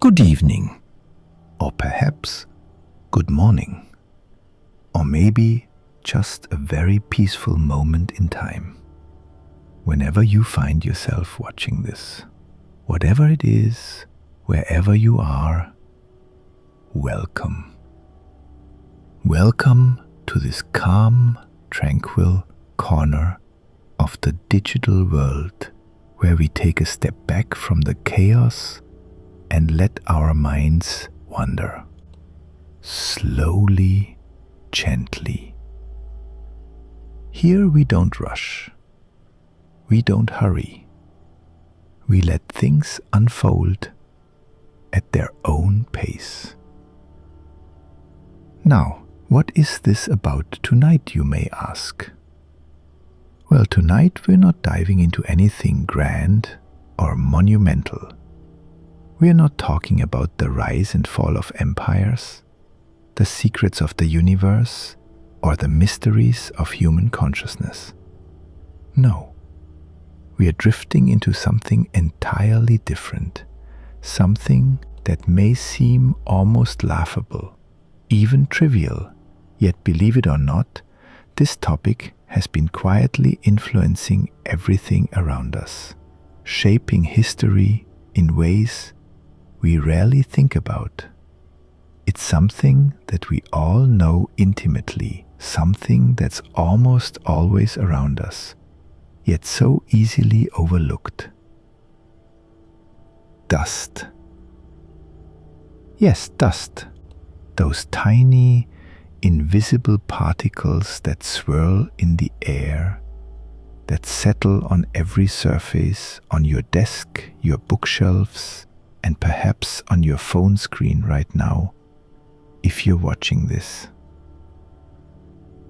good evening, or perhaps good morning, or maybe just a very peaceful moment in time. Whenever you find yourself watching this, whatever it is, wherever you are, welcome. Welcome to this calm, tranquil corner of the digital world where we take a step back from the chaos and let our minds wander. Slowly, gently. Here we don't rush. We don't hurry. We let things unfold at their own pace. Now, what is this about tonight, you may ask? Well, tonight we're not diving into anything grand or monumental. We're not talking about the rise and fall of empires, the secrets of the universe, or the mysteries of human consciousness. No. We are drifting into something entirely different, something that may seem almost laughable, even trivial, yet believe it or not, this topic has been quietly influencing everything around us, shaping history in ways we rarely think about. It's something that we all know intimately, something that's almost always around us, yet so easily overlooked. Dust. Yes, dust. Those tiny, invisible particles that swirl in the air, that settle on every surface, on your desk, your bookshelves, and perhaps on your phone screen right now, if you're watching this.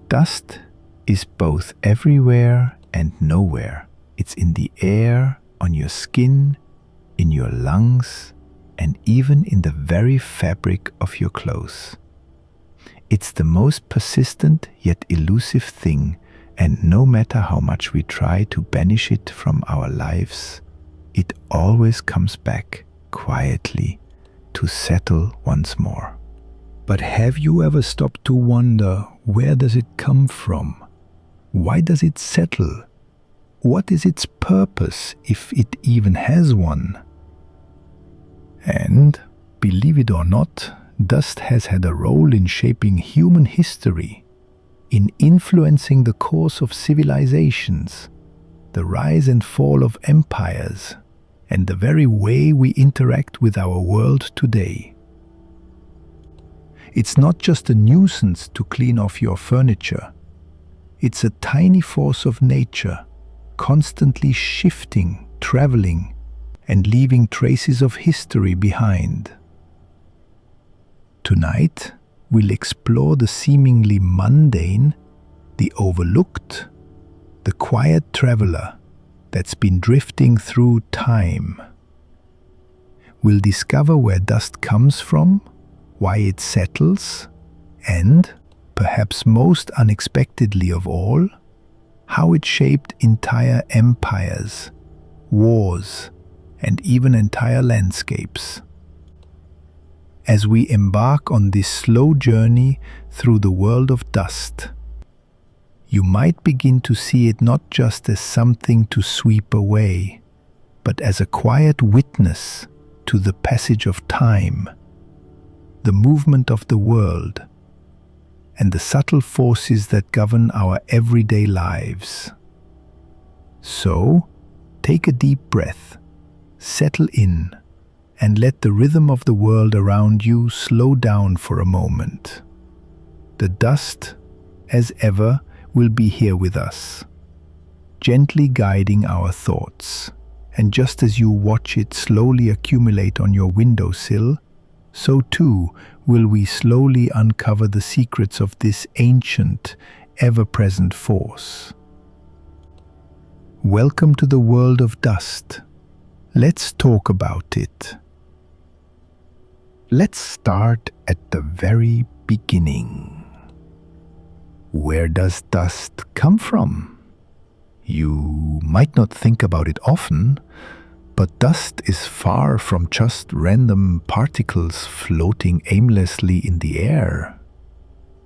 Dust is both everywhere and nowhere. It's in the air, on your skin, in your lungs, and even in the very fabric of your clothes. It's the most persistent yet elusive thing, and no matter how much we try to banish it from our lives, it always comes back quietly to settle once more. But have you ever stopped to wonder, where does it come from? Why does it settle? What is its purpose, if it even has one? And, believe it or not, dust has had a role in shaping human history, in influencing the course of civilizations, the rise and fall of empires, and the very way we interact with our world today. It's not just a nuisance to clean off your furniture. It's a tiny force of nature, constantly shifting, traveling, and leaving traces of history behind. Tonight, we'll explore the seemingly mundane, the overlooked, the quiet traveler that's been drifting through time. We'll discover where dust comes from, why it settles, and, perhaps most unexpectedly of all, how it shaped entire empires, wars, and even entire landscapes. As we embark on this slow journey through the world of dust, you might begin to see it not just as something to sweep away, but as a quiet witness to the passage of time, the movement of the world, and the subtle forces that govern our everyday lives. So, take a deep breath, settle in, and let the rhythm of the world around you slow down for a moment. The dust, as ever, will be here with us, gently guiding our thoughts. And just as you watch it slowly accumulate on your windowsill, so too will we slowly uncover the secrets of this ancient, ever-present force. Welcome to the world of dust. Let's talk about it. Let's start at the very beginning. Where does dust come from? You might not think about it often, But dust is far from just random particles floating aimlessly in the air.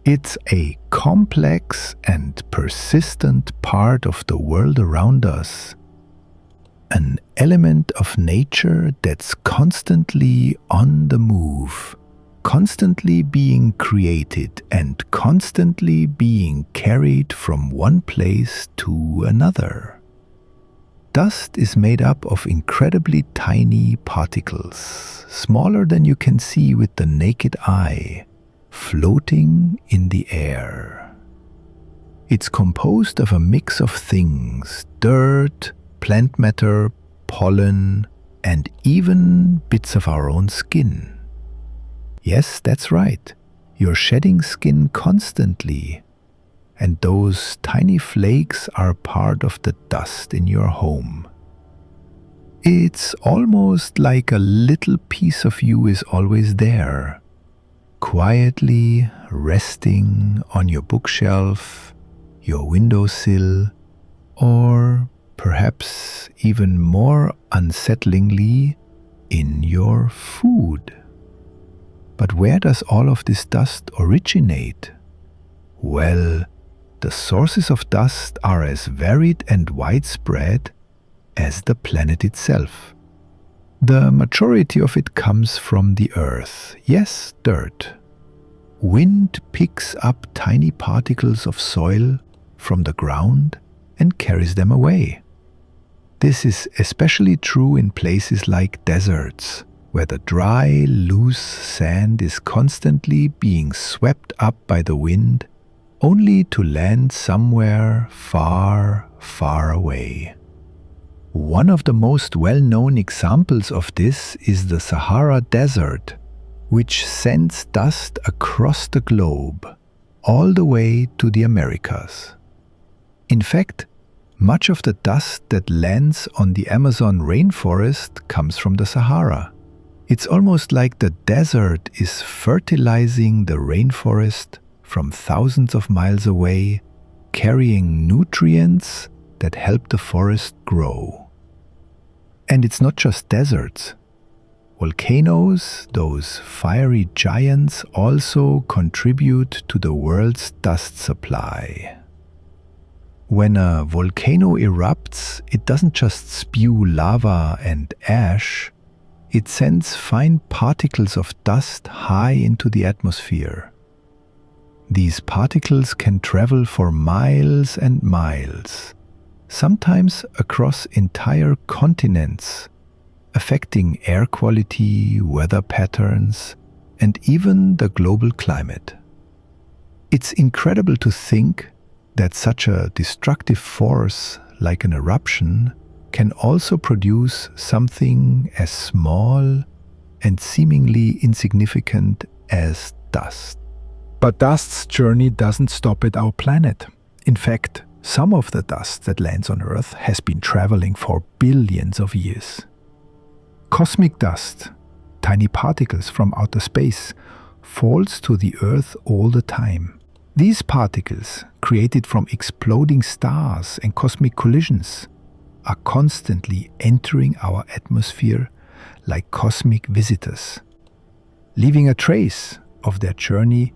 It's a complex and persistent part of the world around us, an element of nature that's constantly on the move, constantly being created and constantly being carried from one place to another. Dust is made up of incredibly tiny particles, smaller than you can see with the naked eye, floating in the air. It's composed of a mix of things: dirt, plant matter, pollen, and even bits of our own skin. Yes, that's right. You're shedding skin constantly, and those tiny flakes are part of the dust in your home. It's almost like a little piece of you is always there, quietly resting on your bookshelf, your windowsill, or perhaps even more unsettlingly, in your food. But where does all of this dust originate? Well, the sources of dust are as varied and widespread as the planet itself. The majority of it comes from the earth. Yes, dirt. Wind picks up tiny particles of soil from the ground and carries them away. This is especially true in places like deserts, where the dry, loose sand is constantly being swept up by the wind, only to land somewhere far, far away. One of the most well-known examples of this is the Sahara Desert, which sends dust across the globe, all the way to the Americas. In fact, much of the dust that lands on the Amazon rainforest comes from the Sahara. It's almost like the desert is fertilizing the rainforest from thousands of miles away, carrying nutrients that help the forest grow. And it's not just deserts. Volcanoes, those fiery giants, also contribute to the world's dust supply. When a volcano erupts, it doesn't just spew lava and ash, it sends fine particles of dust high into the atmosphere. These particles can travel for miles and miles, sometimes across entire continents, affecting air quality, weather patterns, and even the global climate. It's incredible to think that such a destructive force like an eruption can also produce something as small and seemingly insignificant as dust. But dust's journey doesn't stop at our planet. In fact, some of the dust that lands on Earth has been traveling for billions of years. Cosmic dust, tiny particles from outer space, falls to the Earth all the time. These particles, created from exploding stars and cosmic collisions, are constantly entering our atmosphere like cosmic visitors, leaving a trace of their journey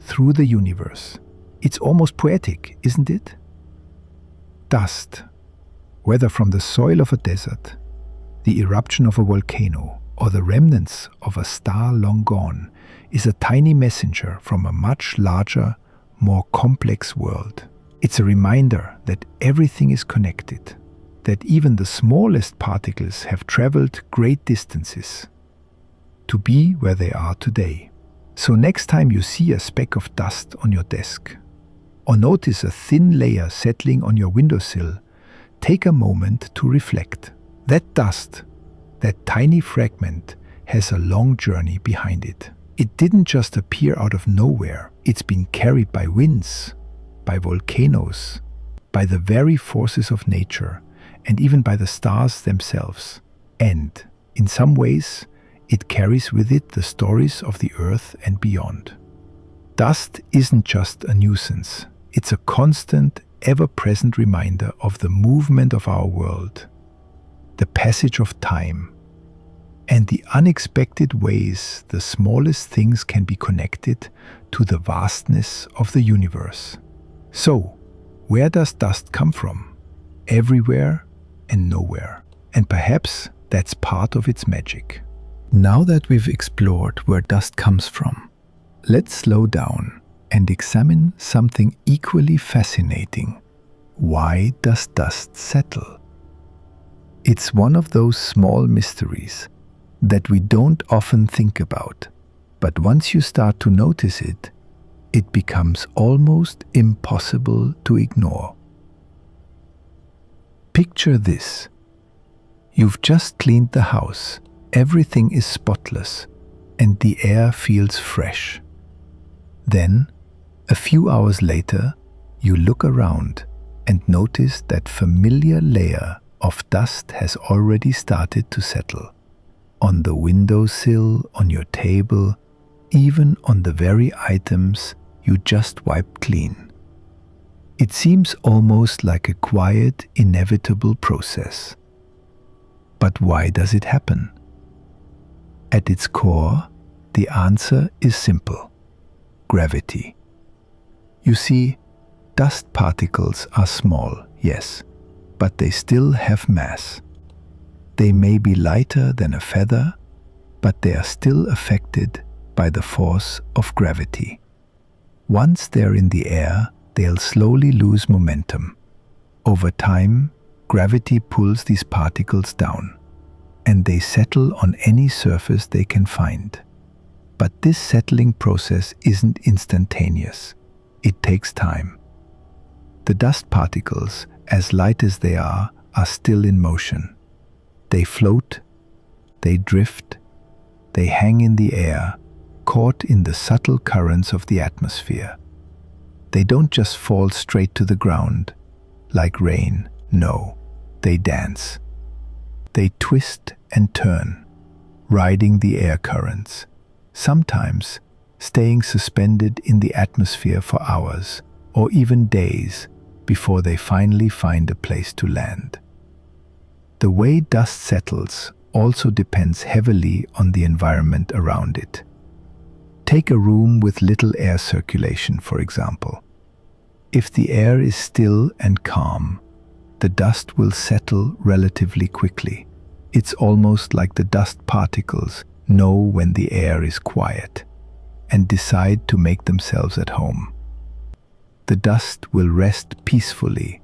through the universe. It's almost poetic, isn't it? Dust, whether from the soil of a desert, the eruption of a volcano, or the remnants of a star long gone, is a tiny messenger from a much larger, more complex world. It's a reminder that everything is connected, that even the smallest particles have traveled great distances to be where they are today. So next time you see a speck of dust on your desk, or notice a thin layer settling on your windowsill, take a moment to reflect. That dust, that tiny fragment, has a long journey behind it. It didn't just appear out of nowhere. It's been carried by winds, by volcanoes, by the very forces of nature, and even by the stars themselves. And, in some ways, it carries with it the stories of the Earth and beyond. Dust isn't just a nuisance. It's a constant, ever-present reminder of the movement of our world. the passage of time, and the unexpected ways the smallest things can be connected to the vastness of the universe. So, where does dust come from? Everywhere and nowhere. And perhaps that's part of its magic. Now that we've explored where dust comes from, let's slow down and examine something equally fascinating. Why does dust settle? It's one of those small mysteries that we don't often think about, but once you start to notice it, it becomes almost impossible to ignore. Picture this. You've just cleaned the house, everything is spotless, and the air feels fresh. Then, a few hours later, you look around and notice that familiar layer of dust has already started to settle. On the windowsill, on your table, even on the very items you just wiped clean. It seems almost like a quiet, inevitable process. But why does it happen? At its core, the answer is simple: gravity. You see, dust particles are small, yes, but they still have mass. They may be lighter than a feather, but they are still affected by the force of gravity. Once they're in the air, they'll slowly lose momentum. Over time, gravity pulls these particles down, and they settle on any surface they can find. But this settling process isn't instantaneous. It takes time. The dust particles, as light as they are still in motion. They float, they drift, they hang in the air, caught in the subtle currents of the atmosphere. They don't just fall straight to the ground, like rain. No, they dance. They twist and turn, riding the air currents, sometimes staying suspended in the atmosphere for hours or even days before they finally find a place to land. The way dust settles also depends heavily on the environment around it. Take a room with little air circulation, for example. If the air is still and calm, the dust will settle relatively quickly. It's almost like the dust particles know when the air is quiet and decide to make themselves at home. The dust will rest peacefully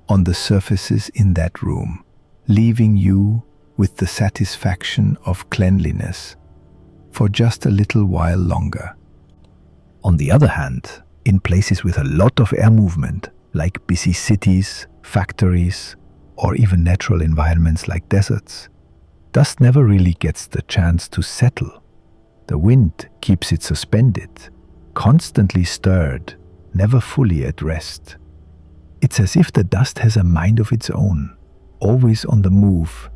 on the surfaces in that room, leaving you with the satisfaction of cleanliness for just a little while longer. On the other hand, in places with a lot of air movement, like busy cities, factories, or even natural environments like deserts, dust never really gets the chance to settle. The wind keeps it suspended, constantly stirred, never fully at rest. It's as if the dust has a mind of its own, always on the move,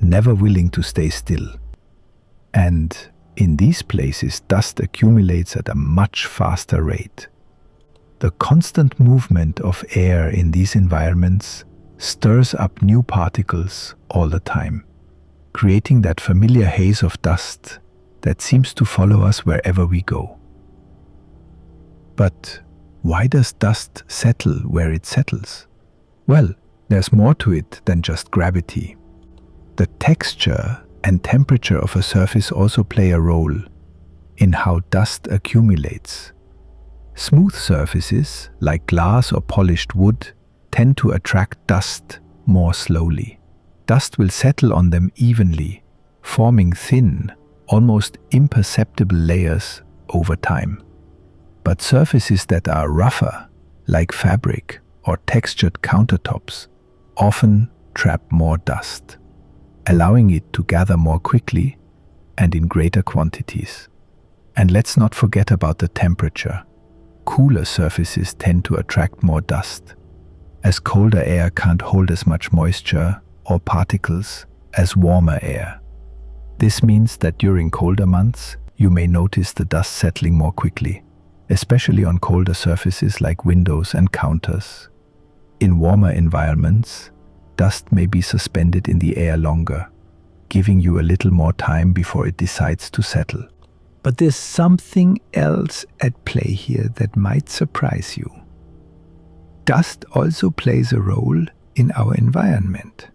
never willing to stay still. And in these places, dust accumulates at a much faster rate. The constant movement of air in these environments stirs up new particles all the time, creating that familiar haze of dust that seems to follow us wherever we go. But why does dust settle where it settles? Well, there's more to it than just gravity. The texture and temperature of a surface also play a role in how dust accumulates. Smooth surfaces, like glass or polished wood, tend to attract dust more slowly. Dust will settle on them evenly, forming thin, almost imperceptible layers over time. But surfaces that are rougher, like fabric or textured countertops, often trap more dust, allowing it to gather more quickly and in greater quantities. And let's not forget about the temperature. Cooler surfaces tend to attract more dust, as colder air can't hold as much moisture or particles as warmer air. This means that during colder months, you may notice the dust settling more quickly, especially on colder surfaces like windows and counters. In warmer environments, dust may be suspended in the air longer, giving you a little more time before it decides to settle. But there's something else at play here that might surprise you. Dust also plays a role in our environment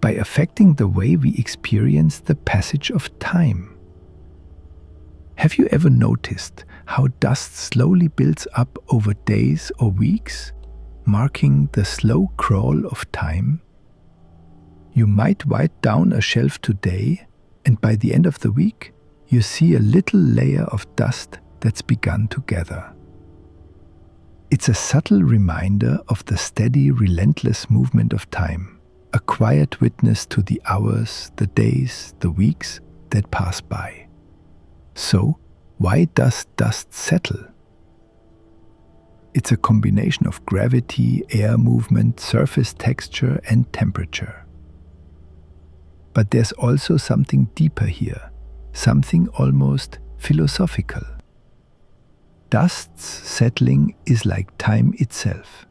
by affecting the way we experience the passage of time. Have you ever noticed how dust slowly builds up over days or weeks, marking the slow crawl of time? You might wipe down a shelf today, and by the end of the week, you see a little layer of dust that's begun to gather. It's a subtle reminder of the steady, relentless movement of time, a quiet witness to the hours, the days, the weeks that pass by. So, why does dust settle? It's a combination of gravity, air movement, surface texture, and temperature. But there's also something deeper here, something almost philosophical. Dust's settling is like time itself,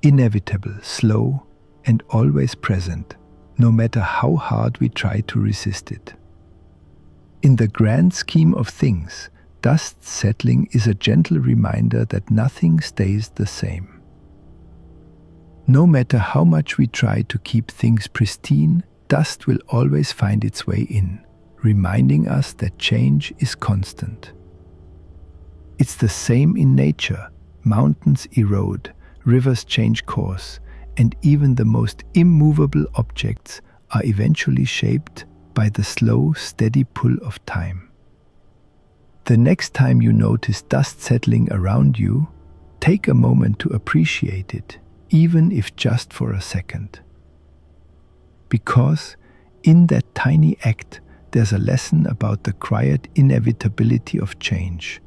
inevitable, slow, and always present, no matter how hard we try to resist it. In the grand scheme of things, dust settling is a gentle reminder that nothing stays the same. No matter how much we try to keep things pristine, dust will always find its way in, reminding us that change is constant. It's the same in nature. Mountains erode, rivers change course, and even the most immovable objects are eventually shaped by the slow, steady pull of time. The next time you notice dust settling around you, take a moment to appreciate it, even if just for a second. Because in that tiny act, there's a lesson about the quiet inevitability of change,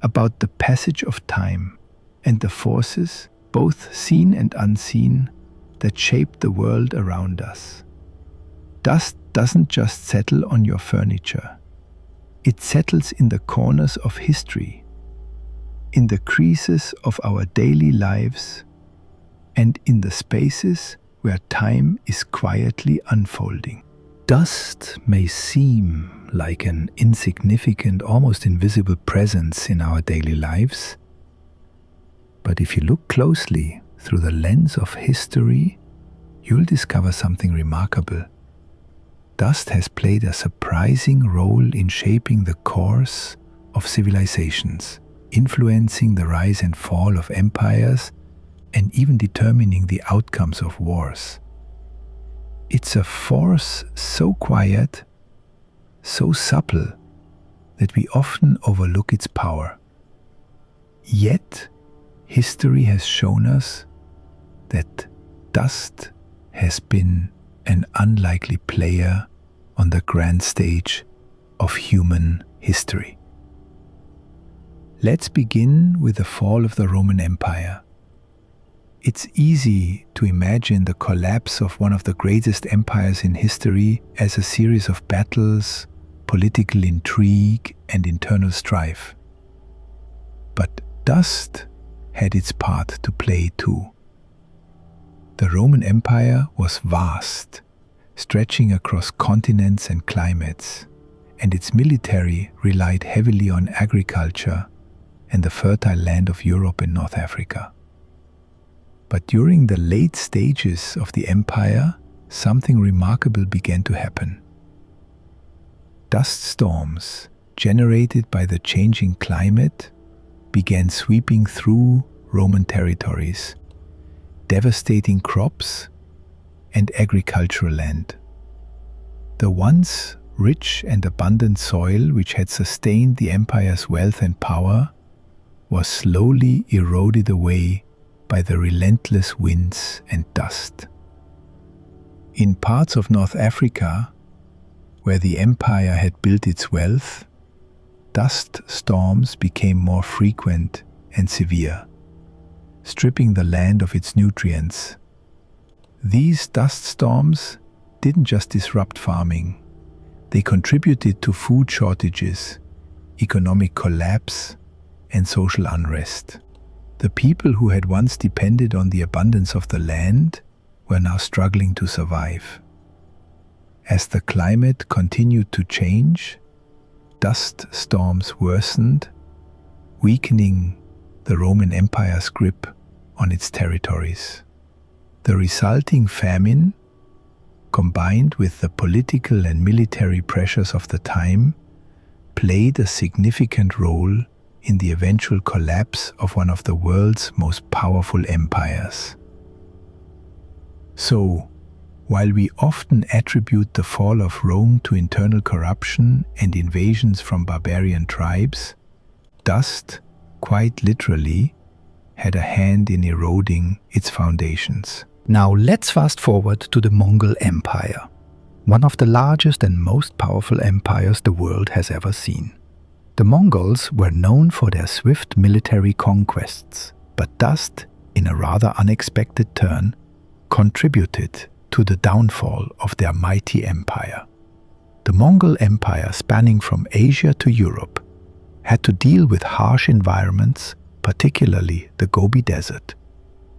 about the passage of time and the forces, both seen and unseen, that shape the world around us. Dust doesn't just settle on your furniture. It settles in the corners of history, in the creases of our daily lives, and in the spaces where time is quietly unfolding. Dust may seem like an insignificant, almost invisible presence in our daily lives, but if you look closely through the lens of history, you'll discover something remarkable. Dust has played a surprising role in shaping the course of civilizations, influencing the rise and fall of empires, and even determining the outcomes of wars. It's a force so quiet, so subtle, that we often overlook its power. Yet, history has shown us that dust has been an unlikely player on the grand stage of human history. Let's begin with the fall of the Roman Empire. It's easy to imagine the collapse of one of the greatest empires in history as a series of battles, political intrigue, and internal strife. But dust had its part to play too. The Roman Empire was vast, stretching across continents and climates, and its military relied heavily on agriculture and the fertile land of Europe and North Africa. But during the late stages of the empire, something remarkable began to happen. Dust storms, generated by the changing climate, began sweeping through Roman territories, devastating crops and agricultural land. The once rich and abundant soil which had sustained the empire's wealth and power was slowly eroded away by the relentless winds and dust. In parts of North Africa, where the empire had built its wealth, dust storms became more frequent and severe, stripping the land of its nutrients. These dust storms didn't just disrupt farming, they contributed to food shortages, economic collapse, and social unrest. The people who had once depended on the abundance of the land were now struggling to survive. As the climate continued to change, dust storms worsened, weakening the Roman Empire's grip on its territories. The resulting famine, combined with the political and military pressures of the time, played a significant role in the eventual collapse of one of the world's most powerful empires. So, while we often attribute the fall of Rome to internal corruption and invasions from barbarian tribes, dust, quite literally, had a hand in eroding its foundations. Now let's fast forward to the Mongol Empire, one of the largest and most powerful empires the world has ever seen. The Mongols were known for their swift military conquests, but dust, in a rather unexpected turn, contributed to the downfall of their mighty empire. The Mongol Empire, spanning from Asia to Europe, had to deal with harsh environments, particularly the Gobi Desert.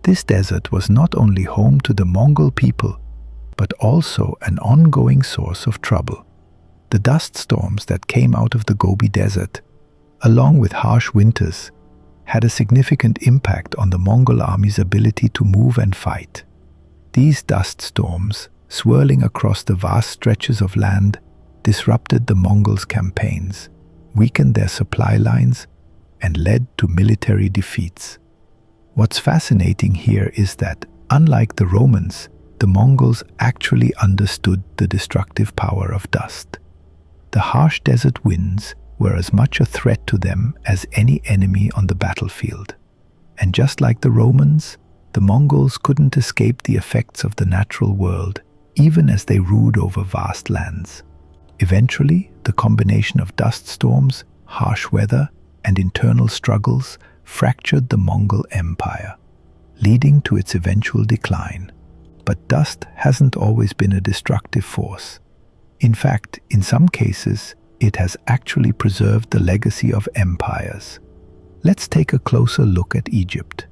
This desert was not only home to the Mongol people, but also an ongoing source of trouble. The dust storms that came out of the Gobi Desert, along with harsh winters, had a significant impact on the Mongol army's ability to move and fight. These dust storms, swirling across the vast stretches of land, disrupted the Mongols' campaigns, weakened their supply lines, and led to military defeats. What's fascinating here is that, unlike the Romans, the Mongols actually understood the destructive power of dust. The harsh desert winds were as much a threat to them as any enemy on the battlefield. And just like the Romans, the Mongols couldn't escape the effects of the natural world, even as they ruled over vast lands. Eventually, the combination of dust storms, harsh weather, and internal struggles fractured the Mongol Empire, leading to its eventual decline. But dust hasn't always been a destructive force. In fact, in some cases, it has actually preserved the legacy of empires. Let's take a closer look at Egypt,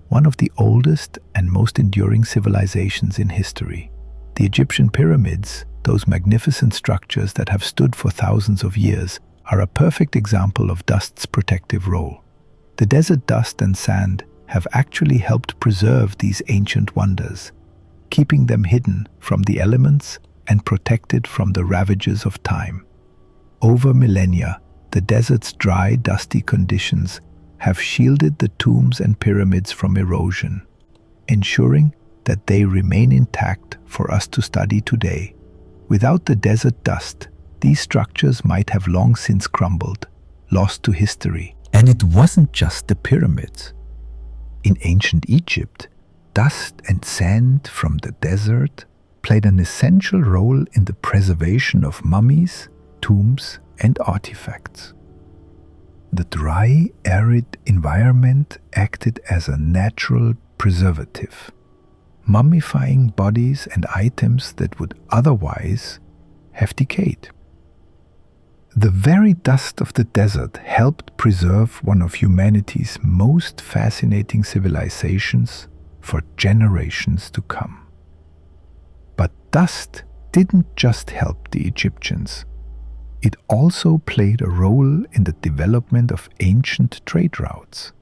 one of the oldest and most enduring civilizations in history. The Egyptian pyramids, those magnificent structures that have stood for thousands of years, are a perfect example of dust's protective role. The desert dust and sand have actually helped preserve these ancient wonders, keeping them hidden from the elements and protected from the ravages of time. Over millennia, the desert's dry, dusty conditions have shielded the tombs and pyramids from erosion, ensuring that they remain intact for us to study today. Without the desert dust, these structures might have long since crumbled, lost to history. And it wasn't just the pyramids. In ancient Egypt, dust and sand from the desert played an essential role in the preservation of mummies, tombs, and artifacts. The dry, arid environment acted as a natural preservative, mummifying bodies and items that would otherwise have decayed. The very dust of the desert helped preserve one of humanity's most fascinating civilizations for generations to come. But dust didn't just help the Egyptians. It also played a role in the development of ancient trade routes.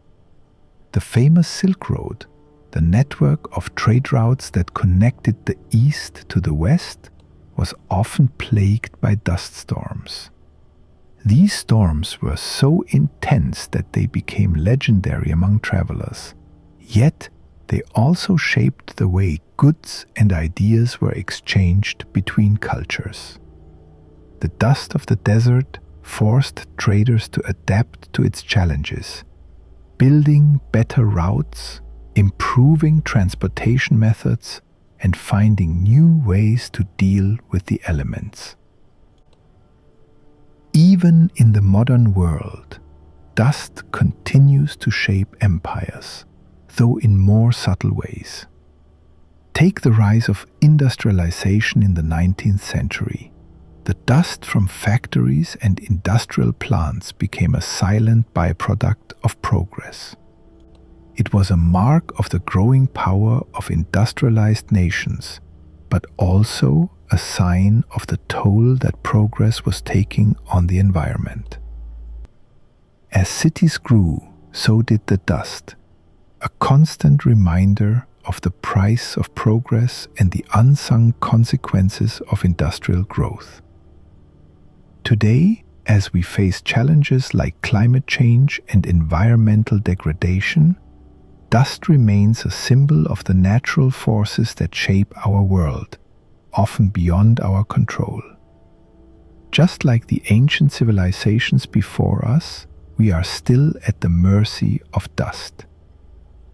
The famous Silk Road, the network of trade routes that connected the east to the west, was often plagued by dust storms. These storms were so intense that they became legendary among travelers. Yet, they also shaped the way goods and ideas were exchanged between cultures. The dust of the desert forced traders to adapt to its challenges, building better routes, improving transportation methods, and finding new ways to deal with the elements. Even in the modern world, dust continues to shape empires, though in more subtle ways. Take the rise of industrialization in the 19th century. The dust from factories and industrial plants became a silent byproduct of progress. It was a mark of the growing power of industrialized nations, but also a sign of the toll that progress was taking on the environment. As cities grew, so did the dust, a constant reminder of the price of progress and the unsung consequences of industrial growth. Today, as we face challenges like climate change and environmental degradation, dust remains a symbol of the natural forces that shape our world, often beyond our control. Just like the ancient civilizations before us, we are still at the mercy of dust.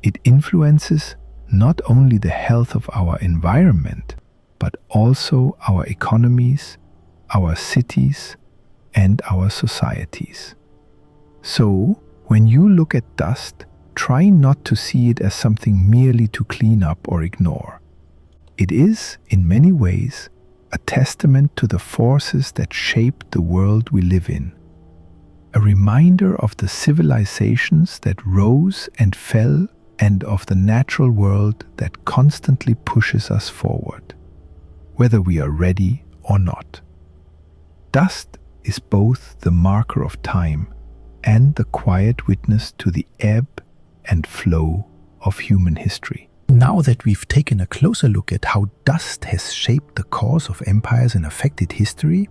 It influences not only the health of our environment, but also our economies, our cities, and our societies. So, when you look at dust, try not to see it as something merely to clean up or ignore. It is, in many ways, a testament to the forces that shape the world we live in. A reminder of the civilizations that rose and fell and of the natural world that constantly pushes us forward, whether we are ready or not. Dust is both the marker of time and the quiet witness to the ebb and flow of human history. Now that we've taken a closer look at how dust has shaped the course of empires and affected history,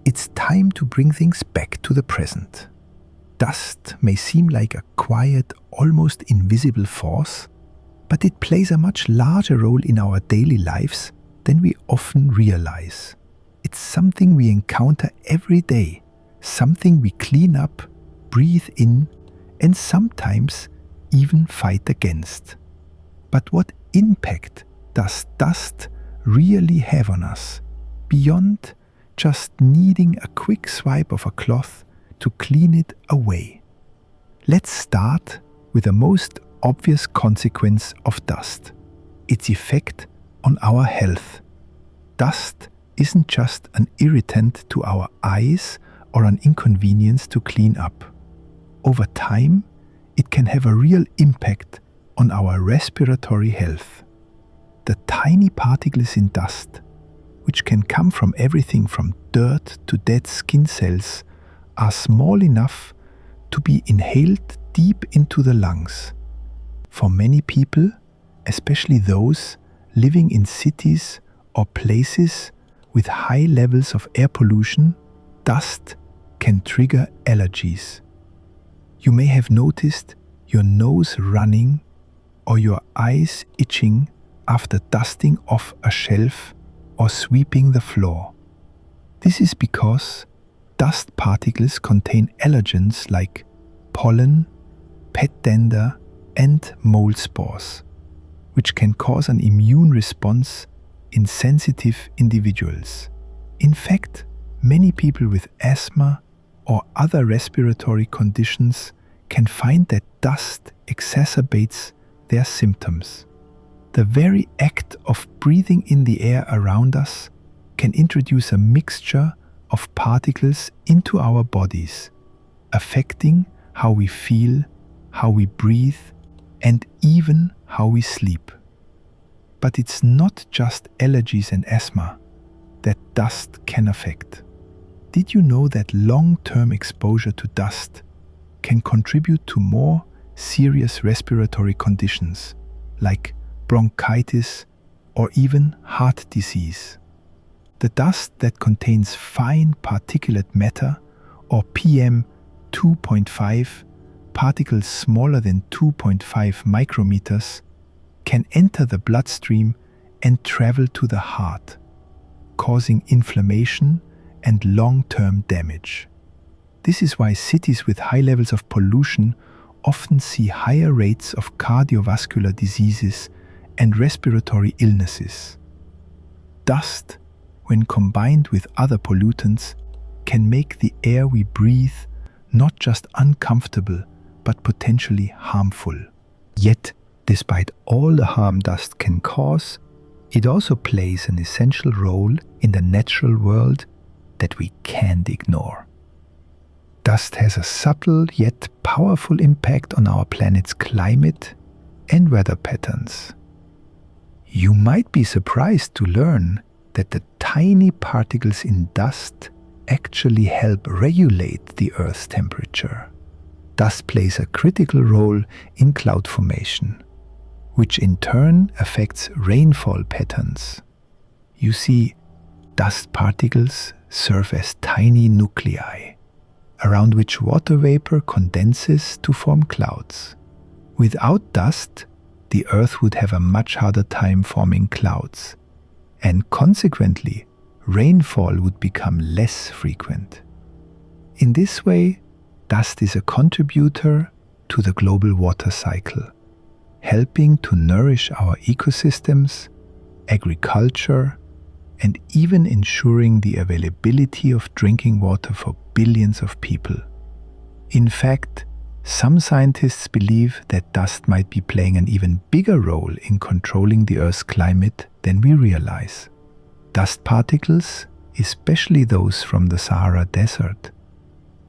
it's time to bring things back to the present. Dust may seem like a quiet, almost invisible force, but it plays a much larger role in our daily lives than we often realize. It's something we encounter every day, something we clean up, breathe in, and sometimes even fight against. But what impact does dust really have on us, beyond just needing a quick swipe of a cloth to clean it away? Let's start with the most obvious consequence of dust, its effect on our health. Dust isn't just an irritant to our eyes or an inconvenience to clean up. Over time, it can have a real impact on our respiratory health. The tiny particles in dust, which can come from everything from dirt to dead skin cells, are small enough to be inhaled deep into the lungs. For many people, especially those living in cities or places with high levels of air pollution, dust can trigger allergies. You may have noticed your nose running or your eyes itching after dusting off a shelf or sweeping the floor. This is because dust particles contain allergens like pollen, pet dander, and mold spores, which can cause an immune response in sensitive individuals. In fact, many people with asthma or other respiratory conditions can find that dust exacerbates their symptoms. The very act of breathing in the air around us can introduce a mixture of particles into our bodies, affecting how we feel, how we breathe, and even how we sleep. But it's not just allergies and asthma that dust can affect. Did you know that long-term exposure to dust can contribute to more serious respiratory conditions like bronchitis or even heart disease? The dust that contains fine particulate matter or PM2.5, particles smaller than 2.5 micrometers, can enter the bloodstream and travel to the heart, causing inflammation and long-term damage. This is why cities with high levels of pollution often see higher rates of cardiovascular diseases and respiratory illnesses. Dust, when combined with other pollutants, can make the air we breathe not just uncomfortable, but potentially harmful. Yet, despite all the harm dust can cause, it also plays an essential role in the natural world that we can't ignore. Dust has a subtle yet powerful impact on our planet's climate and weather patterns. You might be surprised to learn that the tiny particles in dust actually help regulate the Earth's temperature. Dust plays a critical role in cloud formation, which in turn affects rainfall patterns. You see, dust particles serve as tiny nuclei, around which water vapor condenses to form clouds. Without dust, the Earth would have a much harder time forming clouds, and consequently, rainfall would become less frequent. In this way, dust is a contributor to the global water cycle, helping to nourish our ecosystems, agriculture, and even ensuring the availability of drinking water for billions of people. In fact, some scientists believe that dust might be playing an even bigger role in controlling the Earth's climate than we realize. Dust particles, especially those from the Sahara Desert,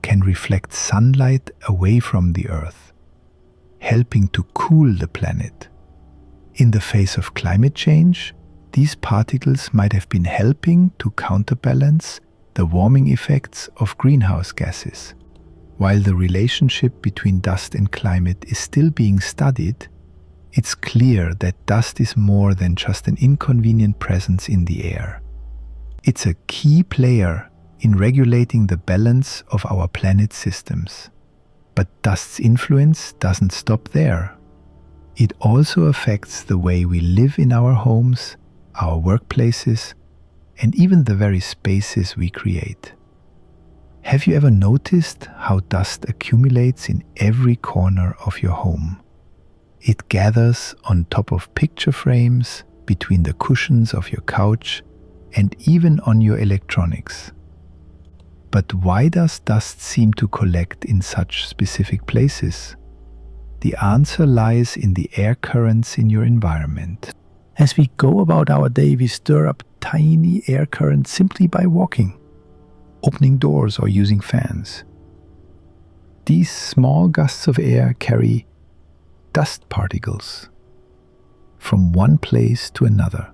can reflect sunlight away from the Earth, helping to cool the planet. In the face of climate change, these particles might have been helping to counterbalance the warming effects of greenhouse gases. While the relationship between dust and climate is still being studied, it's clear that dust is more than just an inconvenient presence in the air. It's a key player in regulating the balance of our planet's systems. But dust's influence doesn't stop there. It also affects the way we live in our homes, our workplaces, and even the very spaces we create. Have you ever noticed how dust accumulates in every corner of your home? It gathers on top of picture frames, between the cushions of your couch, and even on your electronics. But why does dust seem to collect in such specific places? The answer lies in the air currents in your environment. As we go about our day, we stir up tiny air currents simply by walking, opening doors or using fans. These small gusts of air carry dust particles from one place to another,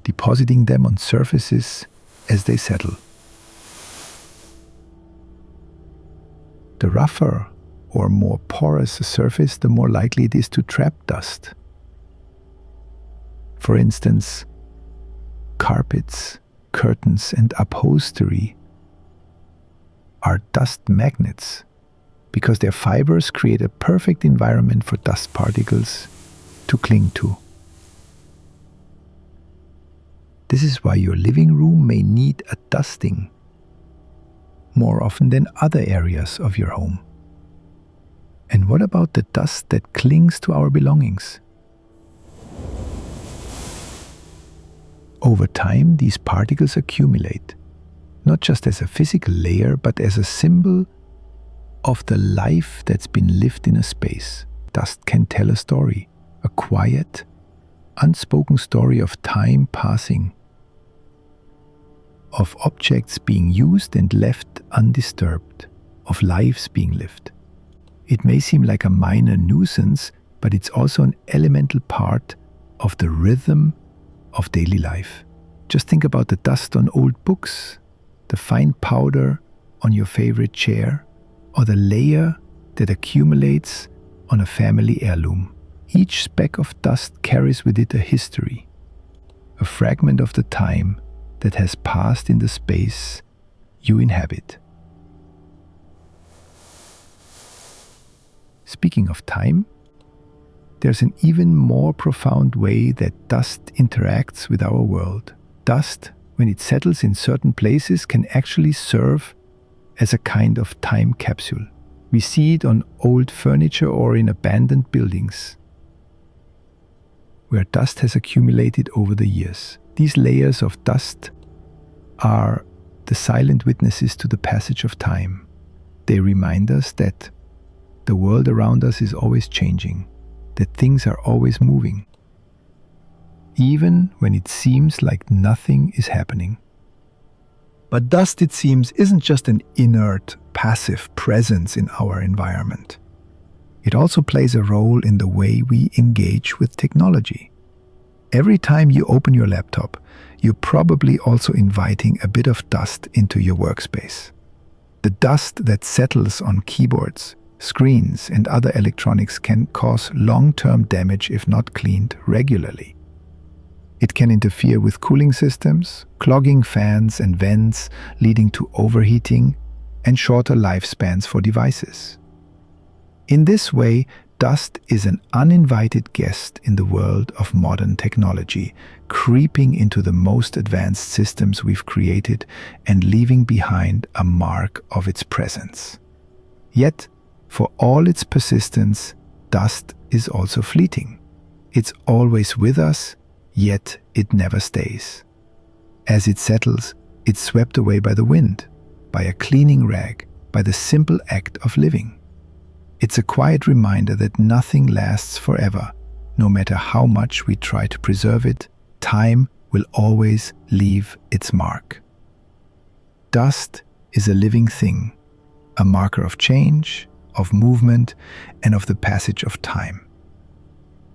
depositing them on surfaces as they settle. The rougher or more porous a surface, the more likely it is to trap dust. For instance, carpets, curtains, and upholstery are dust magnets because their fibers create a perfect environment for dust particles to cling to. This is why your living room may need a dusting more often than other areas of your home. And what about the dust that clings to our belongings? Over time, these particles accumulate, not just as a physical layer, but as a symbol of the life that's been lived in a space. Dust can tell a story, a quiet, unspoken story of time passing, of objects being used and left undisturbed, of lives being lived. It may seem like a minor nuisance, but it's also an elemental part of the rhythm of daily life. Just think about the dust on old books, the fine powder on your favorite chair, or the layer that accumulates on a family heirloom. Each speck of dust carries with it a history, a fragment of the time that has passed in the space you inhabit. Speaking of time, there's an even more profound way that dust interacts with our world. Dust, when it settles in certain places, can actually serve as a kind of time capsule. We see it on old furniture or in abandoned buildings, where dust has accumulated over the years. These layers of dust are the silent witnesses to the passage of time. They remind us that the world around us is always changing, that things are always moving, even when it seems like nothing is happening. But dust, it seems, isn't just an inert, passive presence in our environment. It also plays a role in the way we engage with technology. Every time you open your laptop, you're probably also inviting a bit of dust into your workspace. The dust that settles on keyboards, screens, and other electronics can cause long-term damage if not cleaned regularly. It can interfere with cooling systems, clogging fans and vents, leading to overheating and shorter lifespans for devices. In this way, dust is an uninvited guest in the world of modern technology, creeping into the most advanced systems we've created and leaving behind a mark of its presence. Yet, for all its persistence, dust is also fleeting. It's always with us, yet it never stays. As it settles, it's swept away by the wind, by a cleaning rag, by the simple act of living. It's a quiet reminder that nothing lasts forever. No matter how much we try to preserve it, time will always leave its mark. Dust is a living thing, a marker of change, of movement, and of the passage of time.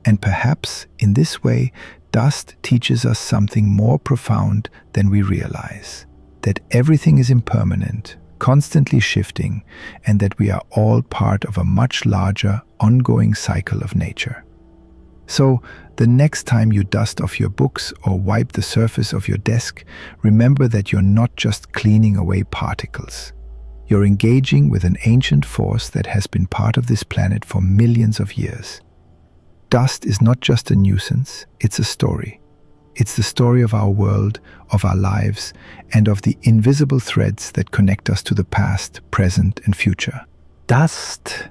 And perhaps in this way, dust teaches us something more profound than we realize, that everything is impermanent, constantly shifting, and that we are all part of a much larger, ongoing cycle of nature. So, the next time you dust off your books or wipe the surface of your desk, remember that you're not just cleaning away particles. You're engaging with an ancient force that has been part of this planet for millions of years. Dust is not just a nuisance, it's a story. It's the story of our world, of our lives, and of the invisible threads that connect us to the past, present, and future. Dust,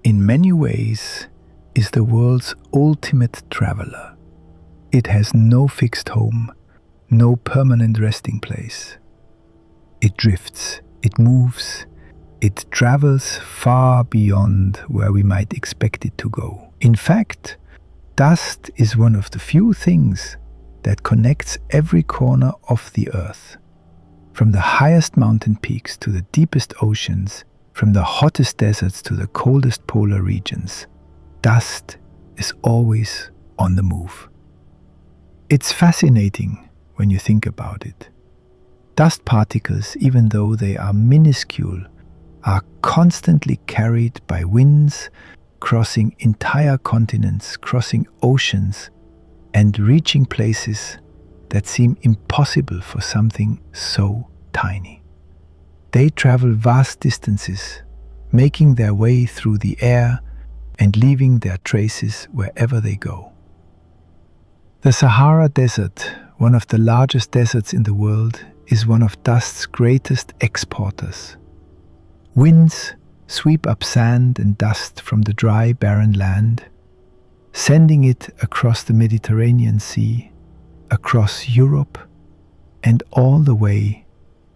in many ways, is the world's ultimate traveler. It has no fixed home, no permanent resting place. It drifts, it moves, it travels far beyond where we might expect it to go. In fact, dust is one of the few things that connects every corner of the earth. From the highest mountain peaks to the deepest oceans, from the hottest deserts to the coldest polar regions, dust is always on the move. It's fascinating when you think about it. Dust particles, even though they are minuscule, are constantly carried by winds, crossing entire continents, crossing oceans, and reaching places that seem impossible for something so tiny. They travel vast distances, making their way through the air and leaving their traces wherever they go. The Sahara Desert, one of the largest deserts in the world, is one of dust's greatest exporters. Winds sweep up sand and dust from the dry, barren land, sending it across the Mediterranean Sea, across Europe, and all the way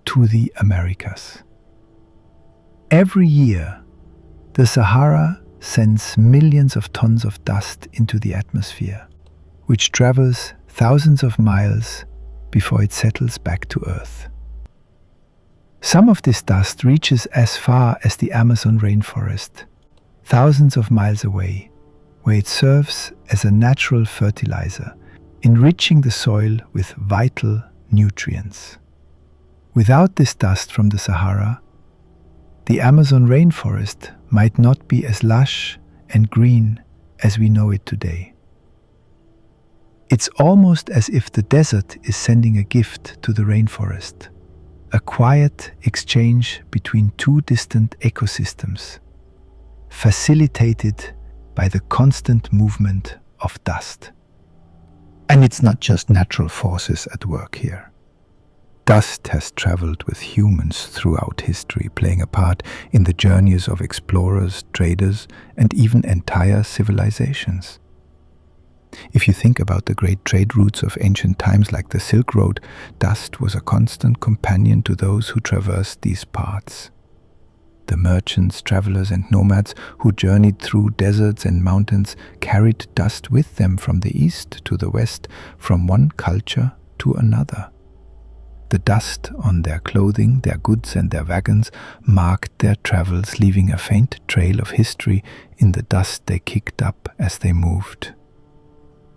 to the Americas. Every year, the Sahara sends millions of tons of dust into the atmosphere, which travels thousands of miles before it settles back to Earth. Some of this dust reaches as far as the Amazon rainforest, thousands of miles away, where it serves as a natural fertilizer, enriching the soil with vital nutrients. Without this dust from the Sahara, the Amazon rainforest might not be as lush and green as we know it today. It's almost as if the desert is sending a gift to the rainforest, a quiet exchange between two distant ecosystems, facilitated by the constant movement of dust. And it's not just natural forces at work here. Dust has traveled with humans throughout history, playing a part in the journeys of explorers, traders, and even entire civilizations. If you think about the great trade routes of ancient times like the Silk Road, dust was a constant companion to those who traversed these paths. The merchants, travelers, and nomads who journeyed through deserts and mountains carried dust with them from the east to the west, from one culture to another. The dust on their clothing, their goods and their wagons marked their travels, leaving a faint trail of history in the dust they kicked up as they moved.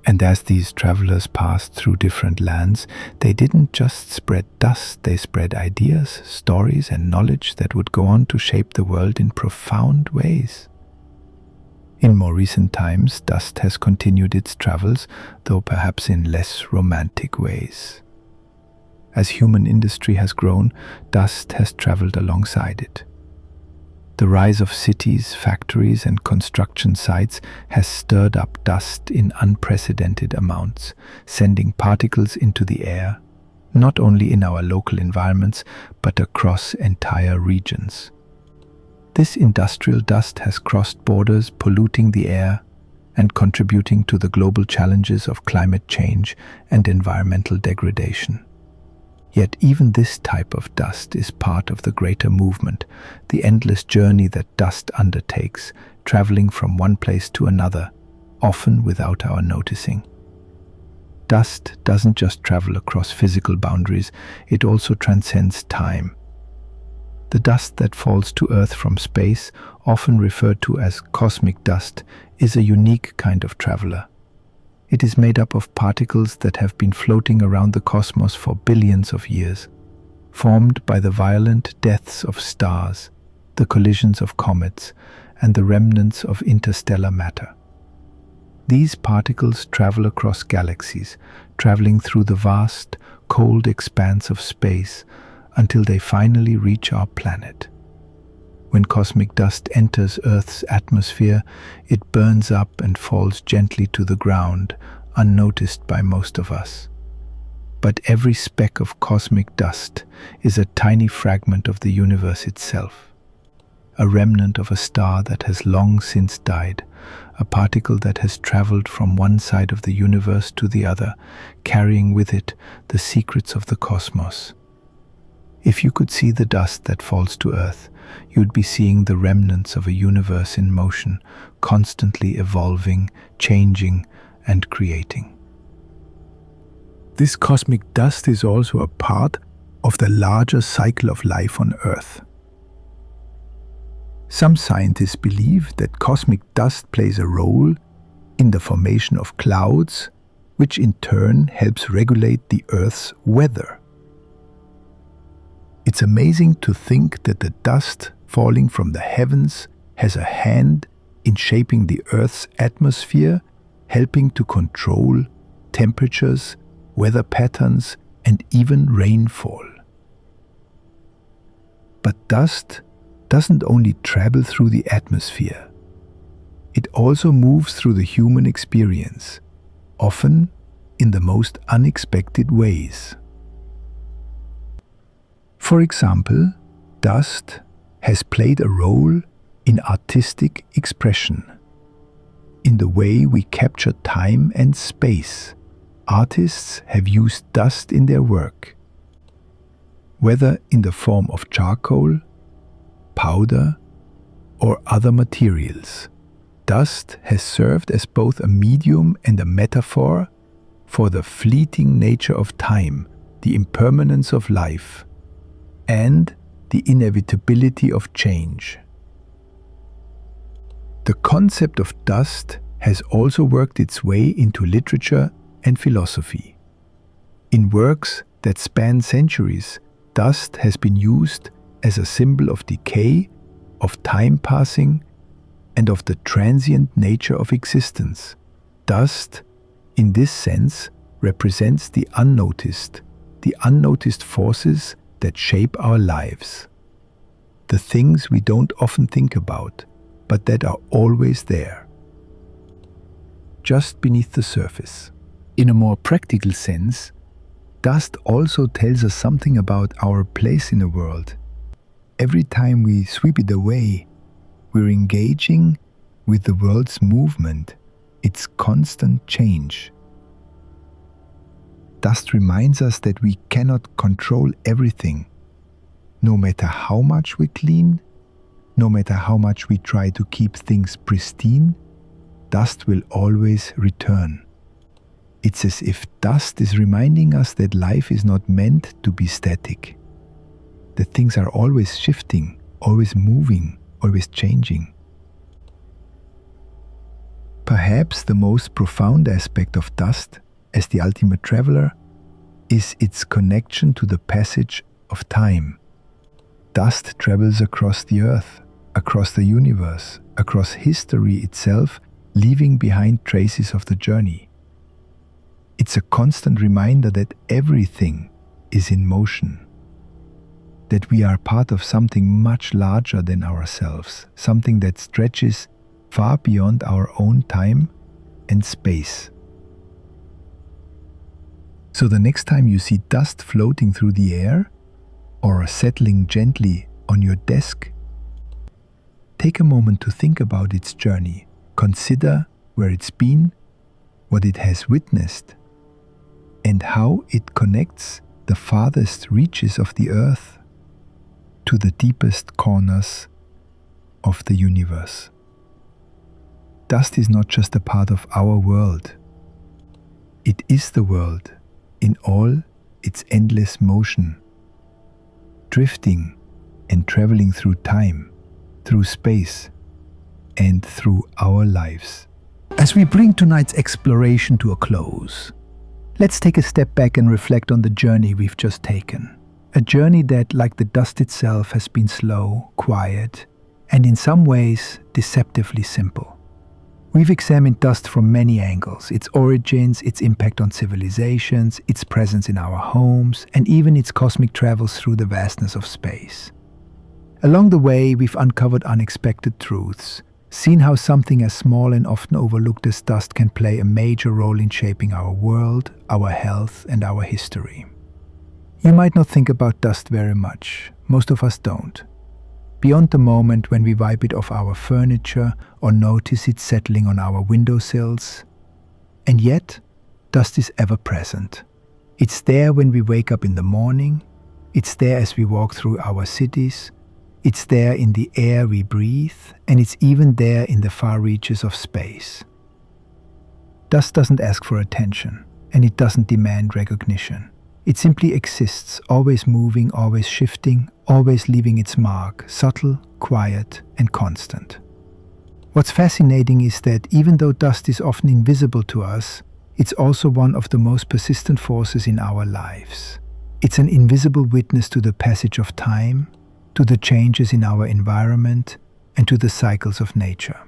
And as these travelers passed through different lands, they didn't just spread dust, they spread ideas, stories and knowledge that would go on to shape the world in profound ways. In more recent times, dust has continued its travels, though perhaps in less romantic ways. As human industry has grown, dust has traveled alongside it. The rise of cities, factories, and construction sites has stirred up dust in unprecedented amounts, sending particles into the air, not only in our local environments, but across entire regions. This industrial dust has crossed borders, polluting the air and contributing to the global challenges of climate change and environmental degradation. Yet even this type of dust is part of the greater movement, the endless journey that dust undertakes, traveling from one place to another, often without our noticing. Dust doesn't just travel across physical boundaries, it also transcends time. The dust that falls to Earth from space, often referred to as cosmic dust, is a unique kind of traveler. It is made up of particles that have been floating around the cosmos for billions of years, formed by the violent deaths of stars, the collisions of comets, and the remnants of interstellar matter. These particles travel across galaxies, traveling through the vast, cold expanse of space until they finally reach our planet. When cosmic dust enters Earth's atmosphere, it burns up and falls gently to the ground, unnoticed by most of us. But every speck of cosmic dust is a tiny fragment of the universe itself, a remnant of a star that has long since died, a particle that has traveled from one side of the universe to the other, carrying with it the secrets of the cosmos. If you could see the dust that falls to Earth, you'd be seeing the remnants of a universe in motion, constantly evolving, changing, and creating. This cosmic dust is also a part of the larger cycle of life on Earth. Some scientists believe that cosmic dust plays a role in the formation of clouds, which in turn helps regulate the Earth's weather. It's amazing to think that the dust falling from the heavens has a hand in shaping the Earth's atmosphere, helping to control temperatures, weather patterns, and even rainfall. But dust doesn't only travel through the atmosphere. It also moves through the human experience, often in the most unexpected ways. For example, dust has played a role in artistic expression. In the way we capture time and space, artists have used dust in their work. Whether in the form of charcoal, powder, or other materials, dust has served as both a medium and a metaphor for the fleeting nature of time, the impermanence of life, and the inevitability of change. The concept of dust has also worked its way into literature and philosophy. In works that span centuries, dust has been used as a symbol of decay, of time passing, and of the transient nature of existence. Dust, in this sense, represents the unnoticed forces that shape our lives. The things we don't often think about, but that are always there, just beneath the surface. In a more practical sense, dust also tells us something about our place in the world. Every time we sweep it away, we're engaging with the world's movement, its constant change. Dust reminds us that we cannot control everything. No matter how much we clean, no matter how much we try to keep things pristine, dust will always return. It's as if dust is reminding us that life is not meant to be static, that things are always shifting, always moving, always changing. Perhaps the most profound aspect of dust, as the ultimate traveler, is its connection to the passage of time. Dust travels across the earth, across the universe, across history itself, leaving behind traces of the journey. It's a constant reminder that everything is in motion, that we are part of something much larger than ourselves, something that stretches far beyond our own time and space. So the next time you see dust floating through the air or settling gently on your desk, take a moment to think about its journey. Consider where it's been, what it has witnessed, and how it connects the farthest reaches of the earth to the deepest corners of the universe. Dust is not just a part of our world. It is the world in all its endless motion, drifting and traveling through time, through space, and through our lives. As we bring tonight's exploration to a close, let's take a step back and reflect on the journey we've just taken. A journey that, like the dust itself, has been slow, quiet, and in some ways deceptively simple. We've examined dust from many angles: its origins, its impact on civilizations, its presence in our homes, and even its cosmic travels through the vastness of space. Along the way, we've uncovered unexpected truths, seen how something as small and often overlooked as dust can play a major role in shaping our world, our health, and our history. You might not think about dust very much. Most of us don't. Beyond the moment when we wipe it off our furniture or notice it settling on our windowsills. And yet, dust is ever present. It's there when we wake up in the morning. It's there as we walk through our cities. It's there in the air we breathe, and it's even there in the far reaches of space. Dust doesn't ask for attention, and it doesn't demand recognition. It simply exists, always moving, always shifting, always leaving its mark, subtle, quiet, and constant. What's fascinating is that even though dust is often invisible to us, it's also one of the most persistent forces in our lives. It's an invisible witness to the passage of time, to the changes in our environment, and to the cycles of nature.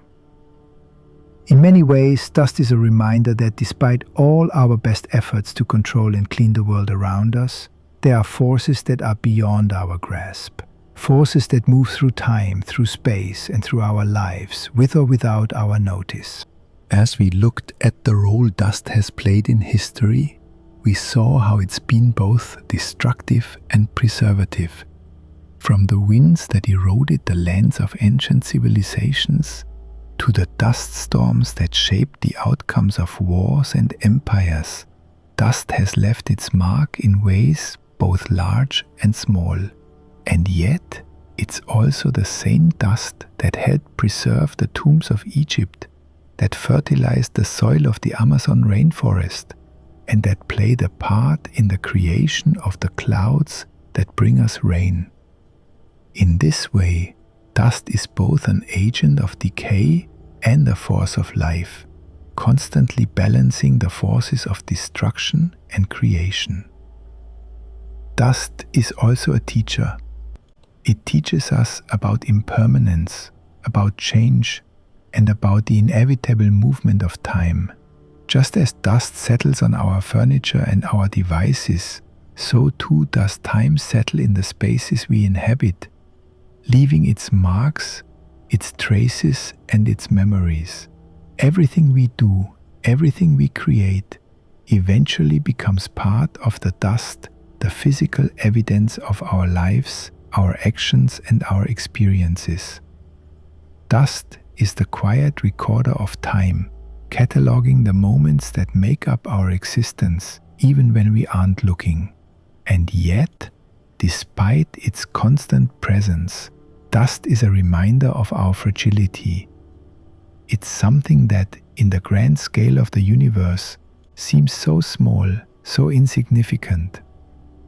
In many ways, dust is a reminder that despite all our best efforts to control and clean the world around us, there are forces that are beyond our grasp. Forces that move through time, through space, and through our lives, with or without our notice. As we looked at the role dust has played in history, we saw how it's been both destructive and preservative. From the winds that eroded the lands of ancient civilizations, to the dust storms that shaped the outcomes of wars and empires, dust has left its mark in ways both large and small. And yet, it's also the same dust that helped preserve the tombs of Egypt, that fertilized the soil of the Amazon rainforest, and that played a part in the creation of the clouds that bring us rain. In this way, dust is both an agent of decay and a force of life, constantly balancing the forces of destruction and creation. Dust is also a teacher. It teaches us about impermanence, about change, and about the inevitable movement of time. Just as dust settles on our furniture and our devices, so too does time settle in the spaces we inhabit, leaving its marks, its traces, and its memories. Everything we do, everything we create, eventually becomes part of the dust, the physical evidence of our lives, our actions, and our experiences. Dust is the quiet recorder of time, cataloging the moments that make up our existence, even when we aren't looking. And yet, despite its constant presence, dust is a reminder of our fragility. It's something that, in the grand scale of the universe, seems so small, so insignificant,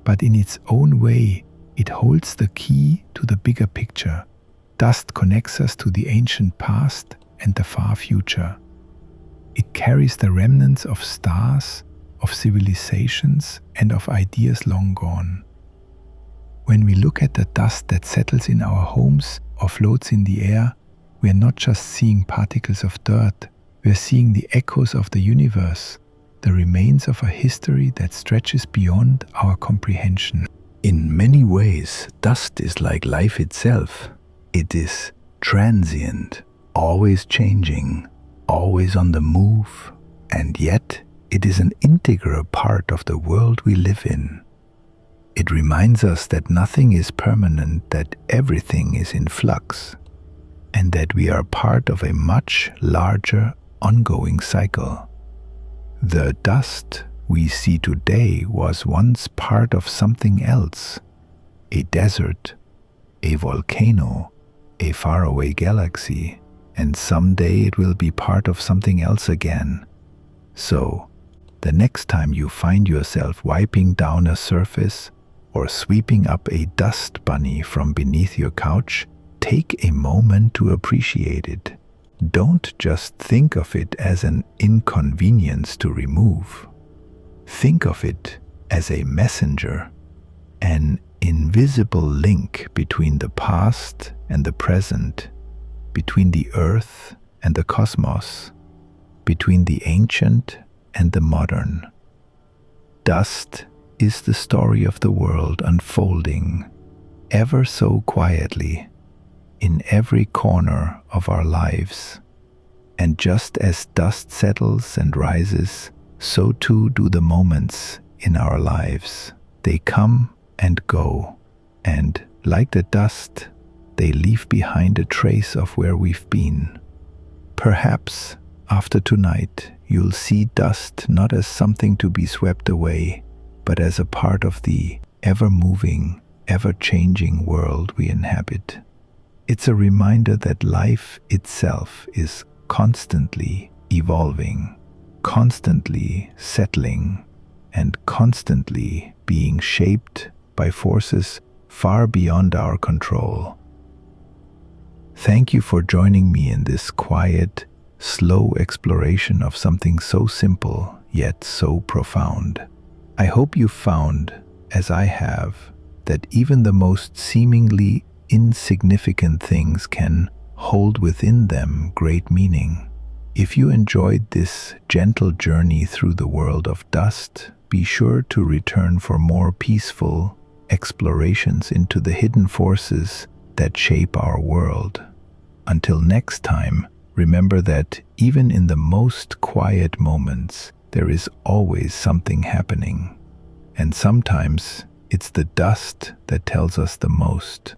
but in its own way, it holds the key to the bigger picture. Dust connects us to the ancient past and the far future. It carries the remnants of stars, of civilizations, and of ideas long gone. When we look at the dust that settles in our homes or floats in the air, we are not just seeing particles of dirt, we are seeing the echoes of the universe, the remains of a history that stretches beyond our comprehension. In many ways, dust is like life itself. It is transient, always changing, always on the move, and yet it is an integral part of the world we live in. It reminds us that nothing is permanent, that everything is in flux, and that we are part of a much larger, ongoing cycle. The dust we see today was once part of something else, a desert, a volcano, a faraway galaxy, and someday it will be part of something else again. So, the next time you find yourself wiping down a surface or sweeping up a dust bunny from beneath your couch, take a moment to appreciate it. Don't just think of it as an inconvenience to remove. Think of it as a messenger, an invisible link between the past and the present, between the earth and the cosmos, between the ancient and the modern. Dust is the story of the world unfolding, ever so quietly, in every corner of our lives. And just as dust settles and rises, so too do the moments in our lives. They come and go, and like the dust, they leave behind a trace of where we've been. Perhaps after tonight, you'll see dust not as something to be swept away, but as a part of the ever-moving, ever-changing world we inhabit. It's a reminder that life itself is constantly evolving, constantly settling, and constantly being shaped by forces far beyond our control. Thank you for joining me in this quiet, slow exploration of something so simple yet so profound. I hope you found, as I have, that even the most seemingly insignificant things can hold within them great meaning. If you enjoyed this gentle journey through the world of dust, be sure to return for more peaceful explorations into the hidden forces that shape our world. Until next time, remember that even in the most quiet moments, there is always something happening. And sometimes it's the dust that tells us the most.